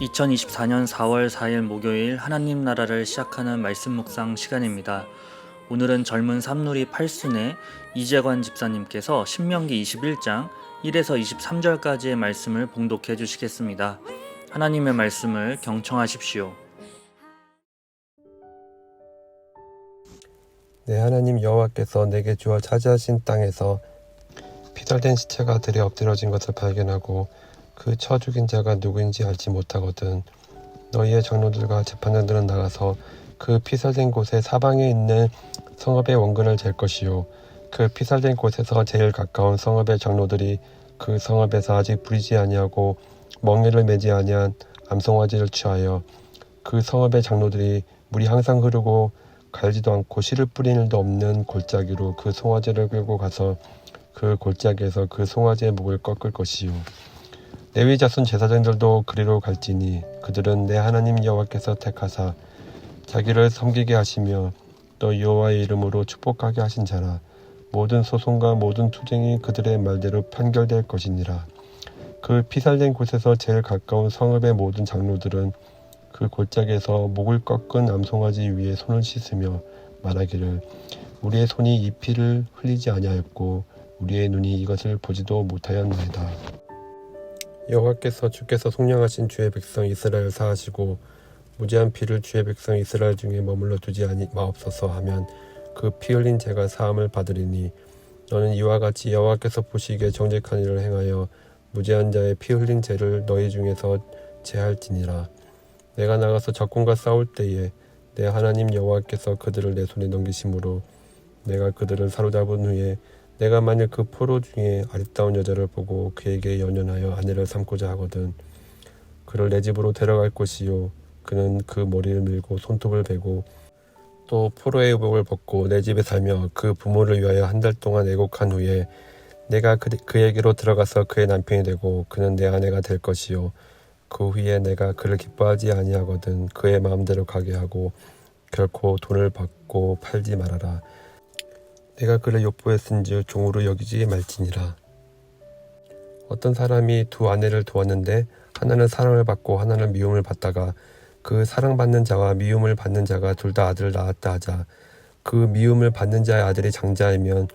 2024년 4월 4일 목요일 하나님 나라를 시작하는 말씀 묵상 시간입니다. 오늘은 젊은 삼누리 8순의 이재관 집사님께서 신명기 21장 1에서 23절까지의 말씀을 봉독해 주시겠습니다. 하나님의 말씀을 경청하십시오. 내 하나님 여호와께서 내게 주어 차지하신 땅에서 피살된 시체가 들에 엎드러진 것을 발견하고 그 쳐 죽인 자가 누구인지 알지 못하거든. 너희의 장로들과 재판장들은 나가서 그 피살된 곳의 사방에 있는 성읍의 원근을 잴 것이요, 그 피살된 곳에서 제일 가까운 성읍의 장로들이 그 성읍에서 아직 부리지 아니하고 멍에를 매지 아니한 암송아지를 취하여 그 성읍의 장로들이 물이 항상 흐르고 갈지도 않고 씨를 뿌린 일도 없는 골짜기로 그 송아지를 끌고 가서 그 골짜기에서 그 송아지의 목을 꺾을 것이요, 레위 자손 제사장들도 그리로 갈지니 그들은 내 하나님 여호와께서 택하사 자기를 섬기게 하시며 또 여호와의 이름으로 축복하게 하신 자라. 모든 소송과 모든 투쟁이 그들의 말대로 판결될 것이니라. 그 피살된 곳에서 제일 가까운 성읍의 모든 장로들은 그 골짜기에서 목을 꺾은 암송아지 위에 손을 씻으며 말하기를, 우리의 손이 이 피를 흘리지 아니하였고 우리의 눈이 이것을 보지도 못하였나이다. 여호와께서 주께서 속량하신 주의 백성 이스라엘 사하시고 무죄한 피를 주의 백성 이스라엘 중에 머물러 두지 마옵소서 하면 그 피 흘린 죄가 사함을 받으리니, 너는 이와 같이 여호와께서 보시기에 정직한 일을 행하여 무죄한 자의 피 흘린 죄를 너희 중에서 제할지니라. 내가 나가서 적군과 싸울 때에 내 하나님 여호와께서 그들을 내 손에 넘기심으로 내가 그들을 사로잡은 후에 내가 만일 그 포로 중에 아리따운 여자를 보고 그에게 연연하여 아내를 삼고자 하거든 그를 내 집으로 데려갈 것이요, 그는 그 머리를 밀고 손톱을 베고 또 포로의 의복을 벗고 내 집에 살며 그 부모를 위하여 한 달 동안 애곡한 후에 내가 그에게로 들어가서 그의 남편이 되고 그는 내 아내가 될 것이요, 그 후에 내가 그를 기뻐하지 아니하거든 그의 마음대로 가게 하고 결코 돈을 받고 팔지 말아라. 내가 그를 욕보했은즉 종으로 여기지 말지니라. 어떤 사람이 두 아내를 두었는데 하나는 사랑을 받고 하나는 미움을 받다가 그 사랑받는 자와 미움을 받는 자가 둘 다 아들을 낳았다 하자. 그 미움을 받는 자의 아들이 장자이면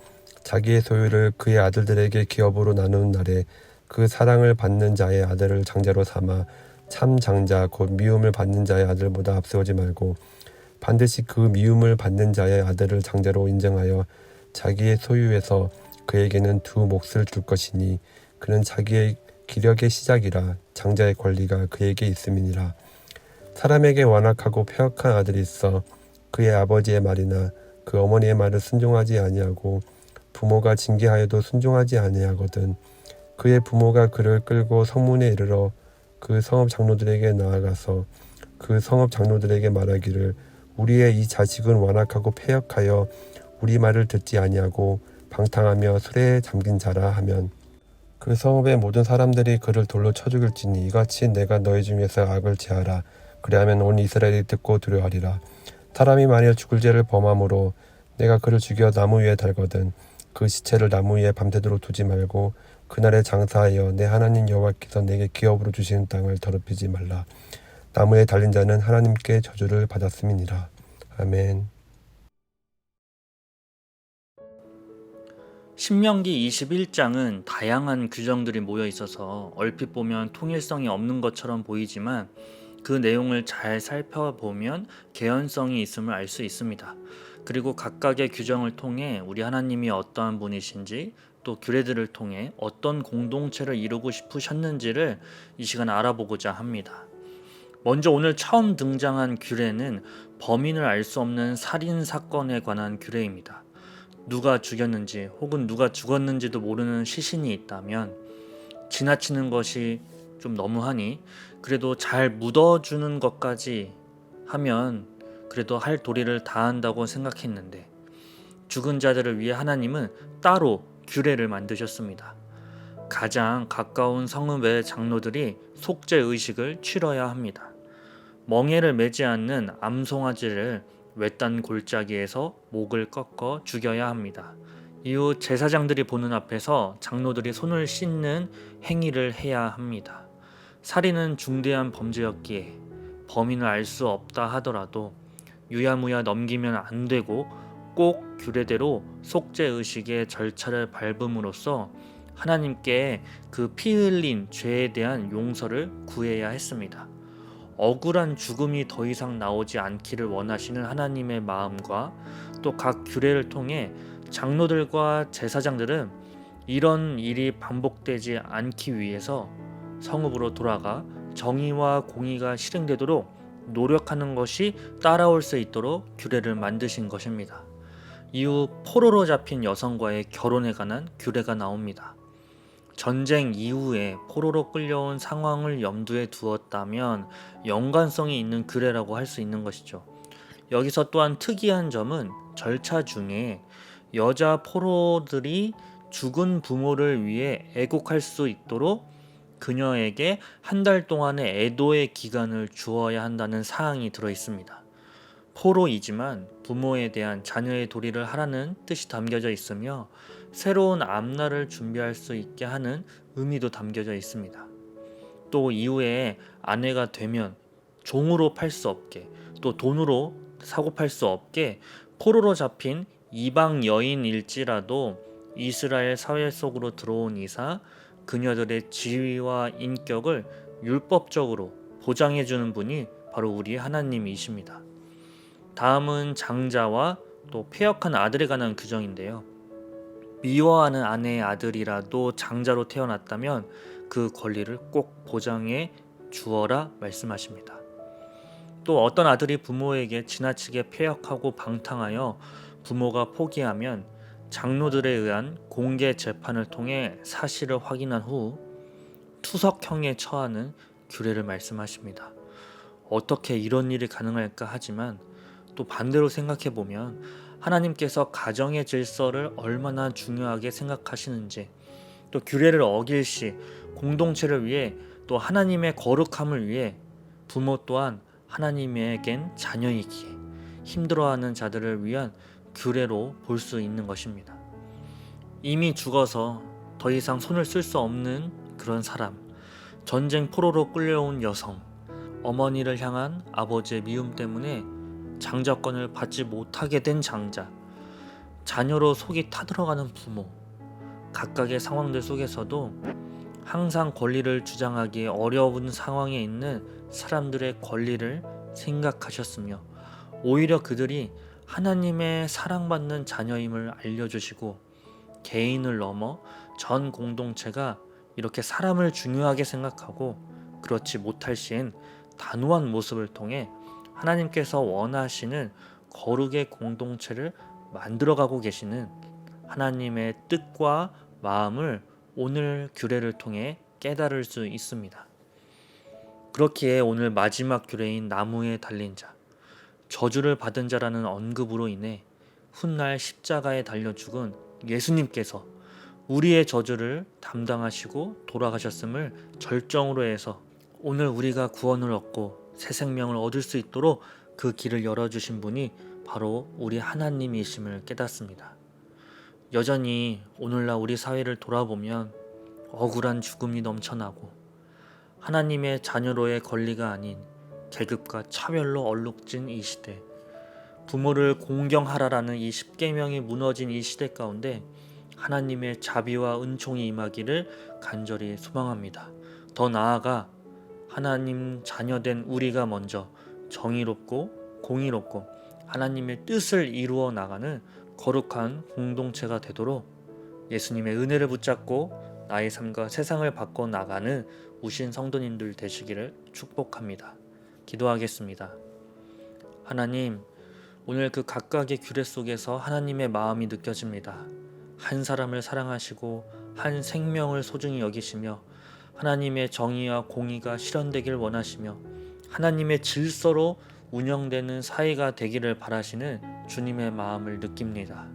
자기의 소유를 그의 아들들에게 기업으로 나누는 날에 그 사랑을 받는 자의 아들을 장자로 삼아 참 장자 곧 미움을 받는 자의 아들보다 앞세우지 말고 반드시 그 미움을 받는 자의 아들을 장자로 인정하여 자기의 소유에서 그에게는 두 몫을 줄 것이니 그는 자기의 기력의 시작이라 장자의 권리가 그에게 있음이니라. 사람에게 완악하고 패역한 아들이 있어 그의 아버지의 말이나 그 어머니의 말을 순종하지 아니하고 부모가 징계하여도 순종하지 아니하거든 그의 부모가 그를 끌고 성문에 이르러 그 성읍 장로들에게 나아가서 그 성읍 장로들에게 말하기를, 우리의 이 자식은 완악하고 패역하여 우리 말을 듣지 아니하고 방탕하며 술에 잠긴 자라 하면 그 성읍의 모든 사람들이 그를 돌로 쳐 죽일지니 이같이 내가 너희 중에서 악을 제하라. 그리하면 온 이스라엘이 듣고 두려워하리라. 사람이 만일 죽을 죄를 범함으로 내가 그를 죽여 나무 위에 달거든 그 시체를 나무 위에 밤새도록 두지 말고 그날에 장사하여 내 하나님 여호와께서 내게 기업으로 주시는 땅을 더럽히지 말라. 나무에 달린 자는 하나님께 저주를 받았음이니라. 아멘. 신명기 21장은 다양한 규정들이 모여 있어서 얼핏 보면 통일성이 없는 것처럼 보이지만 그 내용을 잘 살펴보면 개연성이 있음을 알 수 있습니다. 그리고 각각의 규정을 통해 우리 하나님이 어떠한 분이신지 또 규례들을 통해 어떤 공동체를 이루고 싶으셨는지를 이 시간에 알아보고자 합니다. 먼저 오늘 처음 등장한 규례는 범인을 알 수 없는 살인 사건에 관한 규례입니다. 누가 죽였는지 혹은 누가 죽었는지도 모르는 시신이 있다면 지나치는 것이 좀 너무하니 그래도 잘 묻어주는 것까지 하면 그래도 할 도리를 다한다고 생각했는데, 죽은 자들을 위해 하나님은 따로 규례를 만드셨습니다. 가장 가까운 성읍의 장로들이 속죄 의식을 치러야 합니다. 멍에를 매지 않는 암송아지를 외딴 골짜기에서 목을 꺾어 죽여야 합니다. 이후 제사장들이 보는 앞에서 장로들이 손을 씻는 행위를 해야 합니다. 살인은 중대한 범죄였기에 범인을 알 수 없다 하더라도 유야무야 넘기면 안 되고 꼭 규례대로 속죄의식의 절차를 밟음으로써 하나님께 그 피 흘린 죄에 대한 용서를 구해야 했습니다. 억울한 죽음이 더 이상 나오지 않기를 원하시는 하나님의 마음과 또 각 규례를 통해 장로들과 제사장들은 이런 일이 반복되지 않기 위해서 성읍으로 돌아가 정의와 공의가 실행되도록 노력하는 것이 따라올 수 있도록 규례를 만드신 것입니다. 이후 포로로 잡힌 여성과의 결혼에 관한 규례가 나옵니다. 전쟁 이후에 포로로 끌려온 상황을 염두에 두었다면 연관성이 있는 규례라고 할 수 있는 것이죠. 여기서 또한 특이한 점은 절차 중에 여자 포로들이 죽은 부모를 위해 애국할 수 있도록 그녀에게 한 달 동안의 애도의 기간을 주어야 한다는 사항이 들어 있습니다. 포로이지만 부모에 대한 자녀의 도리를 하라는 뜻이 담겨져 있으며 새로운 앞날을 준비할 수 있게 하는 의미도 담겨져 있습니다. 또 이후에 아내가 되면 종으로 팔 수 없게, 또 돈으로 사고 팔 수 없게 포로로 잡힌 이방 여인일지라도 이스라엘 사회 속으로 들어온 이상 그녀들의 지위와 인격을 율법적으로 보장해 주는 분이 바로 우리 하나님이십니다. 다음은 장자와 또 폐역한 아들에 관한 규정인데요. 미워하는 아내의 아들이라도 장자로 태어났다면 그 권리를 꼭 보장해 주어라 말씀하십니다. 또 어떤 아들이 부모에게 지나치게 폐역하고 방탕하여 부모가 포기하면 장로들에 의한 공개 재판을 통해 사실을 확인한 후 투석형에 처하는 규례를 말씀하십니다. 어떻게 이런 일이 가능할까 하지만 또 반대로 생각해 보면 하나님께서 가정의 질서를 얼마나 중요하게 생각하시는지, 또 규례를 어길 시 공동체를 위해 또 하나님의 거룩함을 위해 부모 또한 하나님에겐 자녀이기에 힘들어하는 자들을 위한 규례로 볼 수 있는 것입니다. 이미 죽어서 더 이상 손을 쓸 수 없는 그런 사람, 전쟁 포로로 끌려온 여성, 어머니를 향한 아버지의 미움 때문에 장자권을 받지 못하게 된 장자, 자녀로 속이 타들어가는 부모, 각각의 상황들 속에서도 항상 권리를 주장하기에 어려운 상황에 있는 사람들의 권리를 생각하셨으며 오히려 그들이 하나님의 사랑받는 자녀임을 알려주시고 개인을 넘어 전 공동체가 이렇게 사람을 중요하게 생각하고 그렇지 못할 시엔 단호한 모습을 통해 하나님께서 원하시는 거룩의 공동체를 만들어가고 계시는 하나님의 뜻과 마음을 오늘 규례를 통해 깨달을 수 있습니다. 그렇기에 오늘 마지막 규례인 나무에 달린 자, 저주를 받은 자라는 언급으로 인해 훗날 십자가에 달려 죽은 예수님께서 우리의 저주를 담당하시고 돌아가셨음을 절정으로 해서 오늘 우리가 구원을 얻고 새 생명을 얻을 수 있도록 그 길을 열어주신 분이 바로 우리 하나님이심을 깨닫습니다. 여전히 오늘날 우리 사회를 돌아보면 억울한 죽음이 넘쳐나고 하나님의 자녀로의 권리가 아닌 계급과 차별로 얼룩진 이 시대, 부모를 공경하라라는 이 십계명이 무너진 이 시대 가운데 하나님의 자비와 은총이 임하기를 간절히 소망합니다. 더 나아가 하나님 자녀된 우리가 먼저 정의롭고 공의롭고 하나님의 뜻을 이루어 나가는 거룩한 공동체가 되도록 예수님의 은혜를 붙잡고 나의 삶과 세상을 바꿔 나가는 우신 성도님들 되시기를 축복합니다. 기도하겠습니다. 하나님, 오늘 그 각각의 규례 속에서 하나님의 마음이 느껴집니다. 한 사람을 사랑하시고 한 생명을 소중히 여기시며 하나님의 정의와 공의가 실현되길 원하시며 하나님의 질서로 운영되는 사회가 되기를 바라시는 주님의 마음을 느낍니다.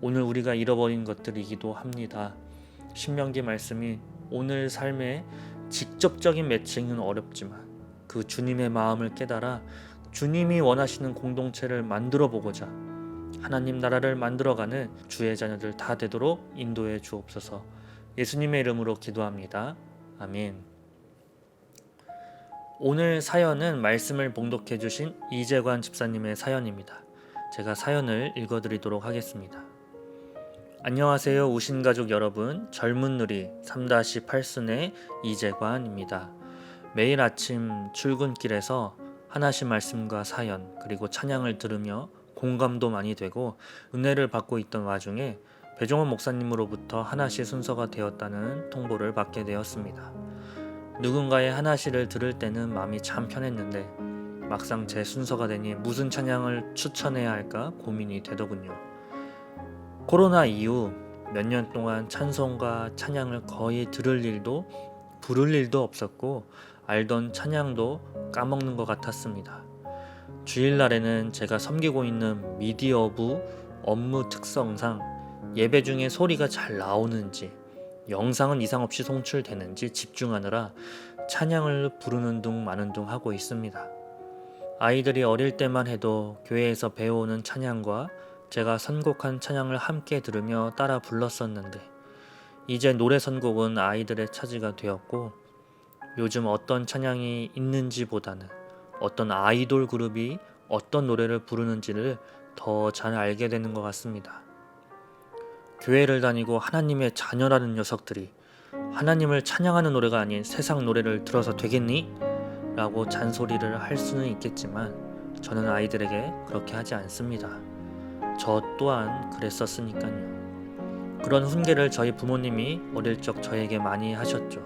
오늘 우리가 잃어버린 것들이기도 합니다. 신명기 말씀이 오늘 삶의 직접적인 매칭은 어렵지만 그 주님의 마음을 깨달아 주님이 원하시는 공동체를 만들어 보고자 하나님 나라를 만들어가는 주의 자녀들 다 되도록 인도해 주옵소서. 예수님의 이름으로 기도합니다. 아멘. 오늘 사연은 말씀을 봉독해 주신 이재관 집사님의 사연입니다. 제가 사연을 읽어드리도록 하겠습니다. 안녕하세요 우신가족 여러분, 젊은 누리 3-8순의 이재관입니다. 매일 아침 출근길에서 하나씩 말씀과 사연 그리고 찬양을 들으며 공감도 많이 되고 은혜를 받고 있던 와중에 배종원 목사님으로부터 하나씩 순서가 되었다는 통보를 받게 되었습니다. 누군가의 하나씩을 들을 때는 마음이 참 편했는데 막상 제 순서가 되니 무슨 찬양을 추천해야 할까 고민이 되더군요. 코로나 이후 몇 년 동안 찬송과 찬양을 거의 들을 일도 부를 일도 없었고 알던 찬양도 까먹는 것 같았습니다. 주일날에는 제가 섬기고 있는 미디어부 업무 특성상 예배 중에 소리가 잘 나오는지 영상은 이상 없이 송출되는지 집중하느라 찬양을 부르는 둥 마는 둥 하고 있습니다. 아이들이 어릴 때만 해도 교회에서 배워오는 찬양과 제가 선곡한 찬양을 함께 들으며 따라 불렀었는데 이제 노래 선곡은 아이들의 차지가 되었고 요즘 어떤 찬양이 있는지보다는 어떤 아이돌 그룹이 어떤 노래를 부르는지를 더 잘 알게 되는 것 같습니다. 교회를 다니고 하나님의 자녀라는 녀석들이 하나님을 찬양하는 노래가 아닌 세상 노래를 들어서 되겠니? 라고 잔소리를 할 수는 있겠지만 저는 아이들에게 그렇게 하지 않습니다. 저 또한 그랬었으니까요. 그런 훈계를 저희 부모님이 어릴 적 저에게 많이 하셨죠.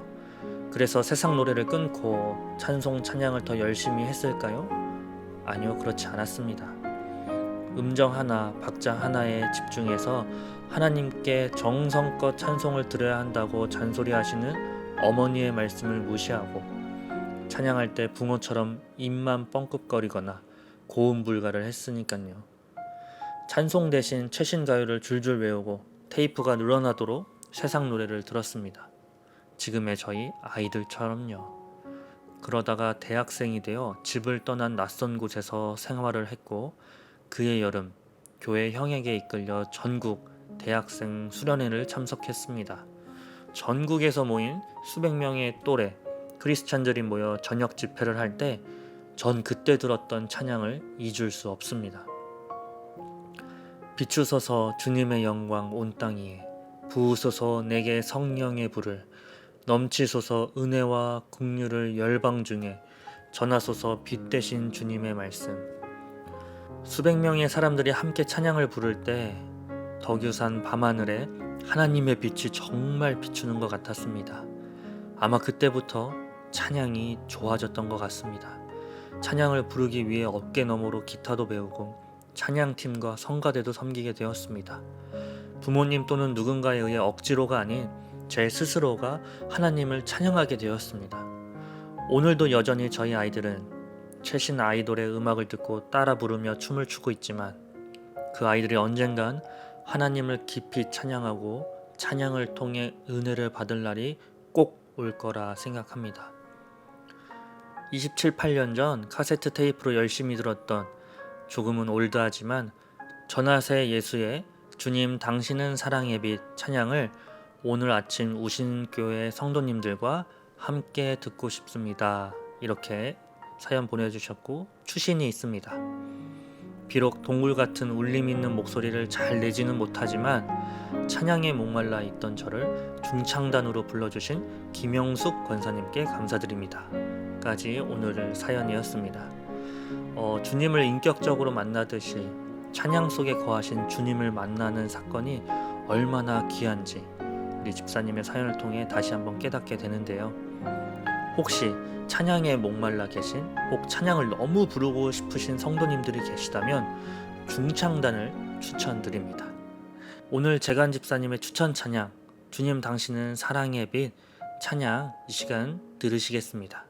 그래서 세상 노래를 끊고 찬송 찬양을 더 열심히 했을까요? 아니요, 그렇지 않았습니다. 음정 하나, 박자 하나에 집중해서 하나님께 정성껏 찬송을 드려야 한다고 잔소리하시는 어머니의 말씀을 무시하고 찬양할 때 붕어처럼 입만 뻥끗거리거나 고음 불가를 했으니까요. 찬송 대신 최신 가요를 줄줄 외우고 테이프가 늘어나도록 세상 노래를 들었습니다. 지금의 저희 아이들처럼요. 그러다가 대학생이 되어 집을 떠난 낯선 곳에서 생활을 했고 그해 여름 교회 형에게 이끌려 전국 대학생 수련회를 참석했습니다. 전국에서 모인 수백 명의 또래 크리스찬들이 모여 저녁 집회를 할 때 전 그때 들었던 찬양을 잊을 수 없습니다. 비추소서 주님의 영광 온 땅 위에, 부으소서 내게 성령의 불을, 넘치소서 은혜와 긍휼을 열방 중에, 전하소서 빛 되신 주님의 말씀. 수백 명의 사람들이 함께 찬양을 부를 때 덕유산 밤하늘에 하나님의 빛이 정말 비추는 것 같았습니다. 아마 그때부터 찬양이 좋아졌던 것 같습니다. 찬양을 부르기 위해 어깨 너머로 기타도 배우고 찬양팀과 성가대도 섬기게 되었습니다. 부모님 또는 누군가에 의해 억지로가 아닌 제 스스로가 하나님을 찬양하게 되었습니다. 오늘도 여전히 저희 아이들은 최신 아이돌의 음악을 듣고 따라 부르며 춤을 추고 있지만 그 아이들이 언젠간 하나님을 깊이 찬양하고 찬양을 통해 은혜를 받을 날이 꼭 올 거라 생각합니다. 27, 8년 전 카세트 테이프로 열심히 들었던 조금은 올드하지만 전하세 예수의 주님 당신은 사랑의 빛 찬양을 오늘 아침 우신교회 성도님들과 함께 듣고 싶습니다. 이렇게 사연 보내주셨고 추신이 있습니다. 비록 동굴 같은 울림 있는 목소리를 잘 내지는 못하지만 찬양에 목말라 있던 저를 중창단으로 불러주신 김영숙 권사님께 감사드립니다. 까지 오늘 사연이었습니다. 주님을 인격적으로 만나듯이 찬양 속에 거하신 주님을 만나는 사건이 얼마나 귀한지 우리 집사님의 사연을 통해 다시 한번 깨닫게 되는데요. 혹시 찬양에 목말라 계신 혹 찬양을 너무 부르고 싶으신 성도님들이 계시다면 중창단을 추천드립니다. 오늘 재간 집사님의 추천 찬양 주님 당신은 사랑의 빛 찬양 이 시간 들으시겠습니다.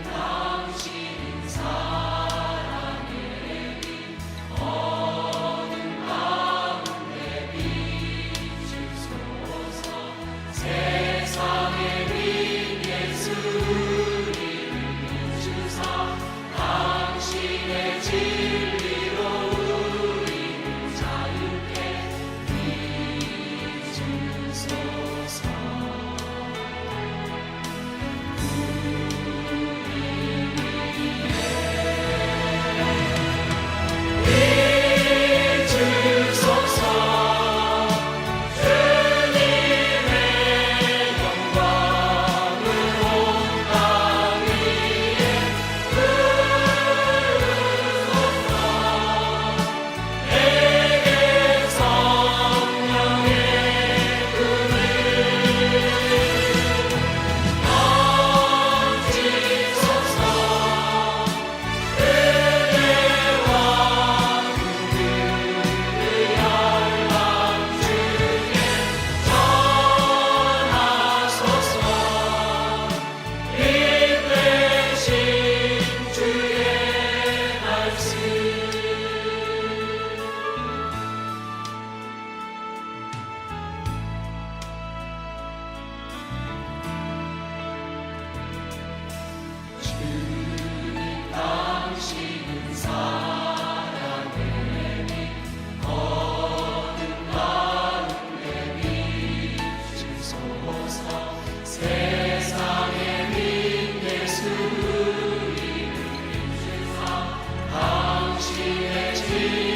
당신은 주